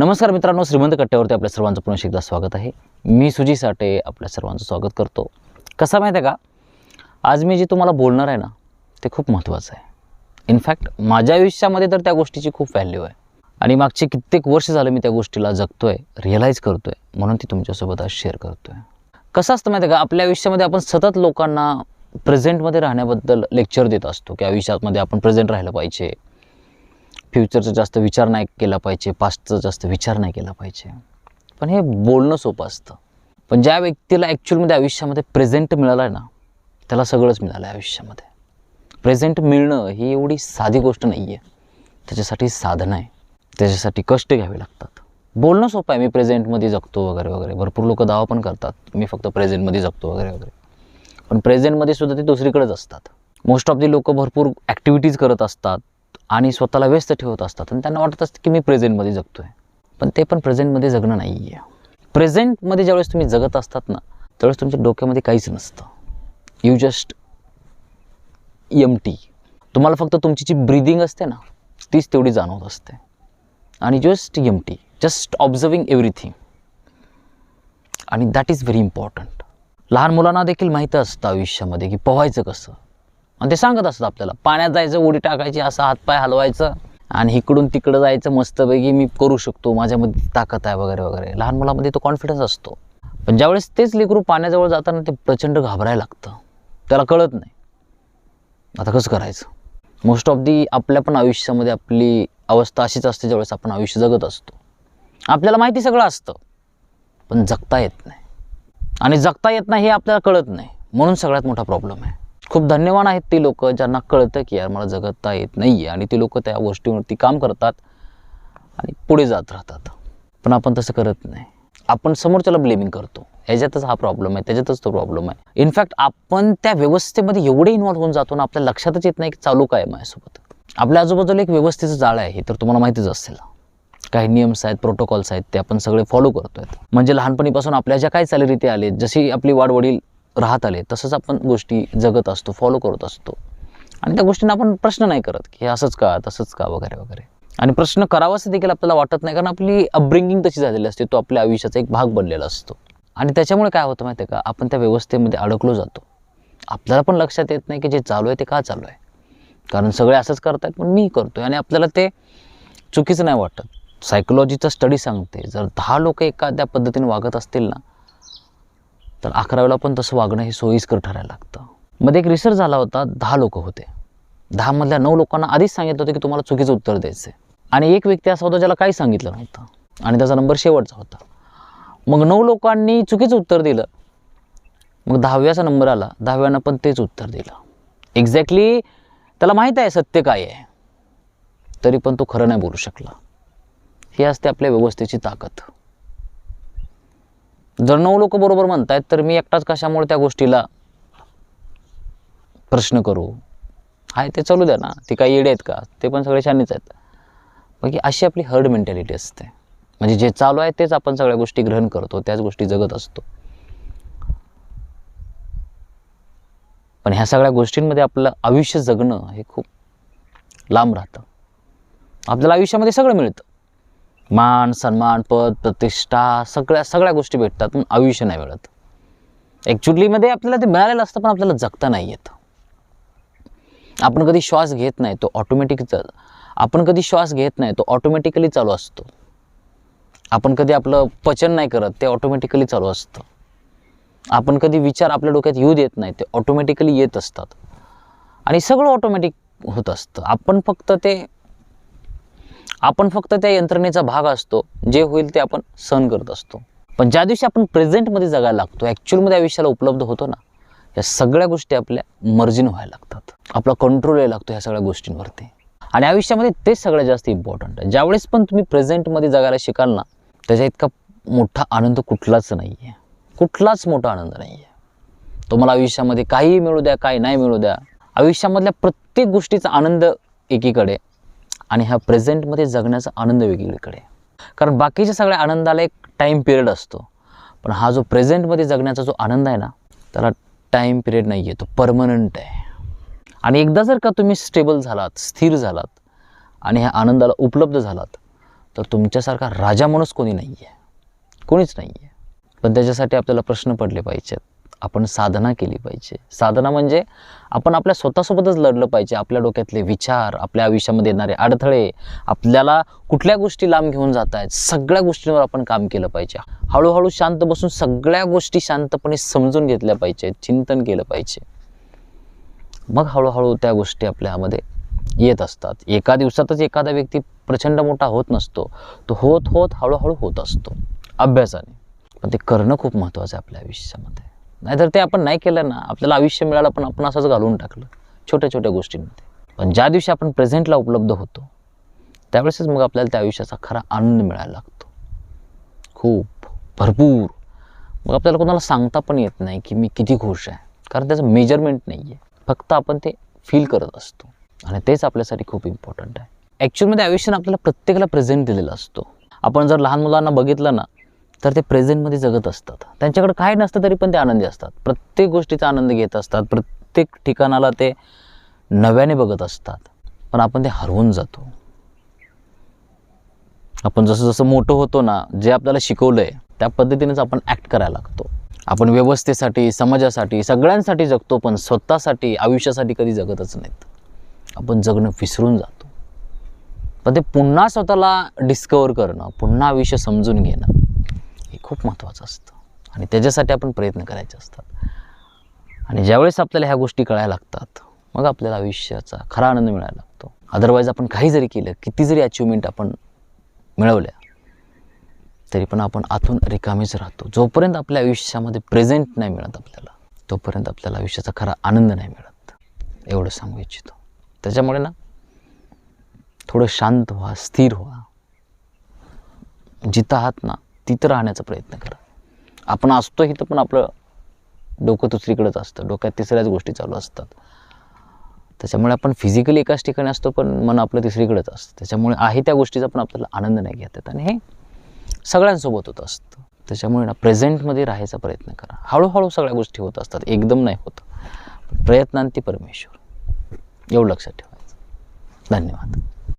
नमस्कार मित्रांनो, श्रीमंत कट्ट्यावरती आपल्या सर्वांचं पुन्हा एकदा स्वागत आहे। मी सुजी साठे आपल्या सर्वांचं स्वागत करतो। कसं माहिती आहे का, आज मी जे तुम्हाला बोलणार आहे ना ते खूप महत्त्वाचं आहे। इनफॅक्ट माझ्या आयुष्यामध्ये तर त्या गोष्टीची खूप व्हॅल्यू आहे आणि मागचे कित्येक वर्ष झालं मी त्या गोष्टीला जगतोय, रिअलाइज करतोय, म्हणून ती तुमच्यासोबत आज शेअर करतोय। कसं असतं माहिती आहे का, आपल्या आयुष्यामध्ये आपण सतत लोकांना प्रेझेंटमध्ये राहण्याबद्दल लेक्चर देत असतो की आयुष्यामध्ये आपण प्रेझेंट राहिलं पाहिजे, फ्युचरचा जास्त विचार नाही केला पाहिजे, पास्टचा जास्त विचार नाही केला पाहिजे। पण हे बोलणं सोपं असतं, पण ज्या व्यक्तीला ॲक्च्युअलमध्ये आयुष्यामध्ये प्रेझेंट मिळालं आहे ना त्याला सगळंच मिळालं आहे आयुष्यामध्ये। प्रेझेंट मिळणं ही एवढी साधी गोष्ट नाही आहे, त्याच्यासाठी साधना आहे, त्याच्यासाठी कष्ट घ्यावे लागतात। बोलणं सोपं आहे, मी प्रेझेंटमध्ये जगतो वगैरे वगैरे, भरपूर लोक दावा पण करतात मी फक्त प्रेझेंटमध्ये जगतो वगैरे वगैरे, पण प्रेझेंटमध्ये सुद्धा ते दुसरीकडेच असतात। मोस्ट ऑफ दी लोक भरपूर ॲक्टिव्हिटीज करत असतात आणि स्वतःला व्यस्त ठेवत असतात आणि त्यांना वाटत असतं की मी प्रेझेंटमध्ये जगतोय, पण ते पण प्रेझेंटमध्ये जगणं नाही आहे। प्रेझेंटमध्ये ज्यावेळेस तुम्ही जगत असतात ना त्यावेळेस तुमच्या डोक्यामध्ये काहीच नसतं, यू जस्ट एम्प्टी। तुम्हाला फक्त तुमची जी ब्रीदिंग असते ना तीच तेवढी जाणवत असते आणि just empty, just observing everything, आणि दॅट इज व्हेरी इम्पॉर्टंट। लहान मुलांना देखील माहीत असतं आयुष्यामध्ये की पोहायचं कसं, आणि ते सांगत असतात आपल्याला पाण्यात जायचं, उडी टाकायची, असं हातपाय हलवायचं आणि इकडून तिकडं जायचं, मस्तपैकी मी करू शकतो, माझ्यामध्ये ताकद आहे वगैरे वगैरे। लहान मुलामध्ये तो कॉन्फिडन्स असतो, पण ज्यावेळेस तेच लेकरू पाण्याजवळ जाताना ते प्रचंड घाबरायला लागतं, त्याला कळत नाही आता कसं करायचं। मोस्ट ऑफ दी आपल्या पण आयुष्यामध्ये आपली अवस्था अशीच असते, ज्यावेळेस आपण आयुष्य जगत असतो आपल्याला माहिती सगळं असतं पण जगता येत नाही, आणि जगता येत नाही हे आपल्याला कळत नाही, म्हणून सगळ्यात मोठा प्रॉब्लेम आहे। खूप धन्यवान आहेत ती लोक ज्यांना कळतं की यार मला जगता येत नाही आहे आणि ती लोक त्या गोष्टीवरती काम करतात आणि पुढे जात राहतात, पण आपण तसं करत नाही। आपण समोरच्याला ब्लेमिंग करतो, ह्याच्यातच हा प्रॉब्लेम आहे, त्याच्यातच तो प्रॉब्लेम आहे। इनफॅक्ट आपण त्या व्यवस्थेमध्ये एवढे इन्व्हॉल्व्ह होऊन जातो ना आपल्या लक्षातच येत नाही की चालू काय आहे माझ्यासोबत। आपल्या आजूबाजूला एक व्यवस्थेचं जाळ आहे, हे तर तुम्हाला माहितीच असेल। काही नियम्स आहेत, प्रोटोकॉल्स आहेत, ते आपण सगळे फॉलो करतोय। म्हणजे लहानपणीपासून आपल्या ज्या काही चालीरीती आले, जशी आपली वाडवडील राहत आले तसंच आपण गोष्टी जगत असतो, फॉलो करत असतो, आणि त्या गोष्टींना आपण प्रश्न नाही करत की असंच का तसंच का वगैरे वगैरे, आणि प्रश्न करावाचं देखील आपल्याला वाटत नाही, कारण आपली अपब्रिंगिंग तशी झालेली असते, तो आपल्या आयुष्याचा एक भाग बनलेला असतो। आणि त्याच्यामुळे काय होतं माहिती आहे का, आपण त्या व्यवस्थेमध्ये अडकलो जातो, आपल्याला पण लक्षात येत नाही की जे चालू आहे ते का चालू आहे, कारण सगळे असंच करतायत पण मी करतोय, आणि आपल्याला ते चुकीचं नाही वाटत। सायकोलॉजीचा स्टडी सांगते, जर 10 लोक एखाद्या पद्धतीने वागत असतील ना तर 11व्याला पण तसं वागणं हे सोयीस्कर ठरायला लागतं। मध्ये एक रिसर्च झाला होता, 10 लोक होते, 10 मधल्या 9 लोकांना आधीच सांगितलं होतं की तुम्हाला चुकीचं उत्तर द्यायचं आहे, आणि एक व्यक्ती असा होता ज्याला काही सांगितलं नव्हतं आणि त्याचा नंबर शेवटचा होता। मग 9 लोकांनी चुकीचं उत्तर दिलं, मग 10व्याचा नंबर आला, 10व्यानं पण तेच उत्तर दिलं एक्झॅक्टली, त्याला माहीत आहे सत्य काय आहे, तरी पण तो खरं नाही बोलू शकला। ही असते आपल्या व्यवस्थेची ताकद। जर 9 लोक बरोबर म्हणतायत तर मी एकटाच कशामुळे त्या गोष्टीला प्रश्न करू, हाय ते चालू द्या ना, ते काही येडे आहेत का, ते पण सगळे शहाणेच आहेत। बाकी अशी आपली हर्ड मेंटॅलिटी असते, म्हणजे जे चालू आहे तेच आपण सगळ्या गोष्टी ग्रहण करतो, त्याच गोष्टी जगत असतो। पण ह्या सगळ्या गोष्टींमध्ये आपलं आयुष्य जगणं हे खूप लांब राहतं। आपल्याला आयुष्यामध्ये सगळं मिळतं, मान सन्मान, पद, प्रतिष्ठा, सगळ्या गोष्टी भेटतात, पण आयुष्य नाही मिळत। ॲक्च्युअलीमध्ये आपल्याला ते मिळालेलं असतं पण आपल्याला जगता नाही येत। आपण कधी श्वास घेत नाही तो ऑटोमॅटिकली चालू असतो। आपण कधी आपलं पचन नाही करत, ते ऑटोमॅटिकली चालू असतं। आपण कधी विचार आपल्या डोक्यात येऊ देत नाही, ते ऑटोमॅटिकली येत असतात, आणि सगळं ऑटोमॅटिक होत असतं। आपण फक्त त्या यंत्रणेचा भाग असतो, जे होईल ते आपण सहन करत असतो। पण ज्या दिवशी आपण प्रेझेंटमध्ये जगायला लागतो, ॲक्च्युअलमध्ये आयुष्याला उपलब्ध होतो ना, या सगळ्या गोष्टी आपल्या मर्जीने व्हायला लागतात, आपला कंट्रोल यायला लागतो ह्या सगळ्या गोष्टींवरती। आणि आयुष्यामध्ये तेच सगळ्यात जास्त इम्पॉर्टंट आहे। ज्यावेळेस पण तुम्ही प्रेझेंटमध्ये जगायला शिकाल ना, त्याच्या इतका मोठा आनंद कुठलाच नाही आहे, कुठलाच मोठा आनंद नाही आहे। तुम्हाला आयुष्यामध्ये काही मिळू द्या, काही नाही मिळू द्या, आयुष्यामधल्या प्रत्येक गोष्टीचा आनंद एकीकडे आणि ह्या प्रेझेंटमध्ये जगण्याचा आनंद वेगळीकडे। कारण बाकीच्या सगळ्या आनंदाला एक टाईम पिरियड असतो, पण हा जो प्रेझेंटमध्ये जगण्याचा जो आनंद आहे ना त्याला टाईम पिरियड नाही आहे, तो परमनंट आहे। आणि एकदा जर का तुम्ही स्टेबल झालात, स्थिर झालात आणि ह्या आनंदाला उपलब्ध झालात, तर तुमच्यासारखा राजा माणूस कोणी नाही आहे, कोणीच नाही आहे. पण त्याच्यासाठी आपल्याला प्रश्न पडले पाहिजेत, आपण साधना केली पाहिजे. साधना म्हणजे आपण आपल्या स्वतःसोबतच लढलं पाहिजे. आपल्या डोक्यातले विचार, आपल्या आयुष्यामध्ये येणारे अडथळे, आपल्याला कुठल्या गोष्टी लांब घेऊन जात आहेत, सगळ्या गोष्टींवर आपण काम केलं पाहिजे. हळूहळू शांत बसून सगळ्या गोष्टी शांतपणे समजून घेतल्या पाहिजेत, चिंतन केलं पाहिजे. मग हळूहळू त्या गोष्टी आपल्यामध्ये येत असतात. एका दिवसातच एखादा व्यक्ती प्रचंड मोठा होत नसतो, तो होत होत हळूहळू होत असतो अभ्यासाने. पण ते करणं खूप महत्त्वाचं आहे आपल्या आयुष्यामध्ये. नाहीतर ते आपण नाही केलं ना, आपल्याला आयुष्य मिळालं पण आपण असंच घालवून टाकलं छोट्या छोट्या गोष्टींमध्ये. पण ज्या दिवशी आपण प्रेझेंटला उपलब्ध होतो त्यावेळेसच मग आपल्याला त्या आयुष्याचा खरा आनंद मिळायला लागतो, खूप भरपूर. मग आपल्याला कोणाला सांगता पण येत नाही की मी किती खुश आहे, कारण त्याचं मेजरमेंट नाही आहे. फक्त आपण ते फील करत असतो आणि तेच आपल्यासाठी खूप इम्पॉर्टंट आहे. ॲक्च्युअलमध्ये आयुष्याने आपल्याला प्रत्येकाला प्रेझेंट दिलेला असतो. आपण जर लहान मुलांना बघितलं ना तर ते प्रेझेंटमध्ये जगत असतात. त्यांच्याकडे काय नसतं तरी पण ते आनंदी असतात, प्रत्येक गोष्टीचा आनंद घेत असतात, प्रत्येक ठिकाणाला ते नव्याने बघत असतात. पण आपण ते हरवून जातो. आपण जसं जसं मोठं होतो ना, जे आपल्याला शिकवलं आहे त्या पद्धतीनेच आपण ॲक्ट करायला लागतो. आपण व्यवस्थेसाठी, समाजासाठी, सगळ्यांसाठी जगतो, पण स्वतःसाठी, आयुष्यासाठी कधी जगतच नाहीत. आपण जगणं विसरून जातो. पण ते पुन्हा स्वतःला डिस्कवर करणं, पुन्हा आयुष्य समजून घेणं हे खूप महत्त्वाचं असतं आणि त्याच्यासाठी आपण प्रयत्न करायचे असतात. आणि ज्यावेळेस आपल्याला ह्या गोष्टी कळायला लागतात मग आपल्याला आयुष्याचा खरा आनंद मिळायला लागतो. अदरवाईज आपण काही जरी केलं, किती जरी अचिव्हमेंट आपण मिळवल्या, तरी पण आपण आतून रिकामीच राहतो. जोपर्यंत आपल्या आयुष्यामध्ये प्रेझेंट नाही मिळत आपल्याला, तोपर्यंत आपल्याला आयुष्याचा खरा आनंद नाही मिळत, एवढं सांगू इच्छितो. त्याच्यामुळे ना थोडं शांत व्हा, स्थिर व्हा. जिथं आहात ना तिथं राहण्याचा प्रयत्न करा. आपण असतो इथं पण आपलं डोकं दुसरीकडेच असतं, डोक्यात तिसऱ्याच गोष्टी चालू असतात. त्याच्यामुळे आपण फिजिकली एकाच ठिकाणी असतो पण मन आपलं तिसरीकडेच असतं. त्याच्यामुळे आहे त्या गोष्टीचा पण आपल्याला आनंद नाही घेता येत आणि हे सगळ्यांसोबत होत असतं. त्याच्यामुळे ना प्रेझेंटमध्ये राहायचा प्रयत्न करा. हळूहळू सगळ्या गोष्टी होत असतात, एकदम नाही होत. प्रयत्नांती परमेश्वर, एवढं लक्षात ठेवायचं. धन्यवाद.